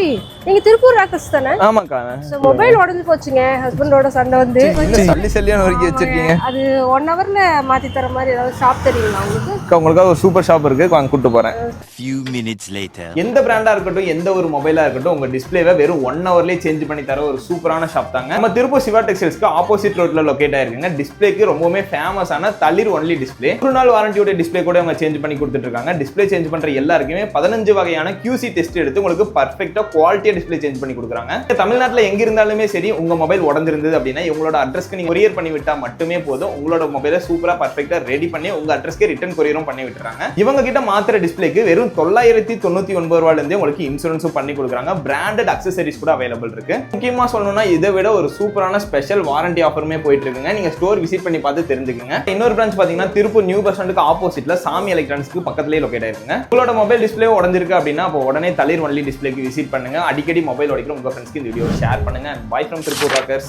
தம்பி நீங்க திருப்பூர் ராக்கர்ஸ் தானே? ஆமாக்கா. சோ மொபைல் உடைஞ்சு போச்சுங்க. ஹஸ்பண்டோட சண்டை வந்து சல்லியான வரைக்கும் வச்சிருக்கீங்க. அது 1 ஹவர்ல மாத்தி தர மாதிரி ஏதாவது ஷாப் தெரியுங்களா உங்களுக்கு? உங்களுக்காக ஒரு சூப்பர் ஷாப் இருக்கு, வாங்க கூட்டு போறேன். Few minutes later. எந்த பிராண்டா இருக்கட்டும், எந்த ஒரு மொபைலா இருக்கட்டும், உங்க டிஸ்பிளேவை வெறும் 1 ஹவர்லயே சேஞ்ச் பண்ணி தர ஒரு சூப்பரான ஷாப் தாங்க. நம்ம திருப்பூர் சிவா டெக்ஸ்டைல்ஸ்க்கு ஆப்போசிட் ரோட்ல லொகேட் ஆயிருக்குங்க. டிஸ்பிளேக்கு ரொம்பவே ஃபேமஸான தளிர் ஒன்லி டிஸ்பிளே. ஒரு நாள் வாரண்டியோட டிஸ்பிளே கூட அவங்க சேஞ்ச் பண்ணி கொடுத்துட்டு இருக்காங்க. டிஸ்பிளே சேஞ்ச் பண்ற எல்லாருக்குமே 15 வகையான QC டெஸ்ட் எடுத்து உங்களுக்கு பர்ஃபெக்ட்டா குவாலிட்டியா டிஸ்பிளே சேஞ்ச் பண்ணி கொடுக்குறாங்க. தமிழ்நாட்டுல எங்க இருந்தாலுமே சரி, உங்க மொபைல் உடைஞ்சிருந்தது அப்படின்னா உங்களோட அட்ரஸ்க்கு நீங்க கொரியர் பண்ணி விட்டா மட்டுமே போதும். உங்களோட மொபைலை சூப்பரா பர்ஃபெக்ட்டா ரெடி பண்ணி உங்க அட்ரஸ்க்கு ரிட்டர்ன் கொரியரும் பண்ணி விட்டுறாங்க. இவங்க கிட்ட மாத்திர டிஸ்பிளேக்கு வெறும் 999 ரூபாயில இருந்தே உங்களுக்கு இன்சூரன்ஸும் பண்ணி கொடுக்குறாங்க. பிராண்டட் அக்சசரிஸ் கூட அவைலபிள் இருக்கு. முக்கியமா சொல்லணும்னா இதை விட ஒரு சூப்பரான ஸ்பெஷல் வாரண்டி ஆஃபருமே போயிட்டு இருக்குங்க. நீங்க ஸ்டோர் விசிட் பண்ணி பார்த்து தெரிஞ்சுக்கங்க. இன்னொரு பிரான்ச் பாத்தீங்கன்னா திருப்பூர் நியூ பஸ் ஸ்டாண்டுக்கு ஆப்போசிட்ல சாமி எலக்ட்ரானிக்ஸ்க்கு பக்கத்துலயே லொகேட் ஆயிருக்குங்க. உங்களோட மொபைல் டிஸ்பிளே உடைஞ்சிருக்கு அப்படின்னா அப்போ உடனே தளிர் ஒன்லி டிஸ்பிளேக்கு விசிட் பண்ணுங்க. அடிக்கடி மொபைல் உடைக்கிற உங்க ஃப்ரெண்ட்ஸ்க்கு இந்த வீடியோ ஷேர் பண்ணுங்க. By from Tiruppur Rockers.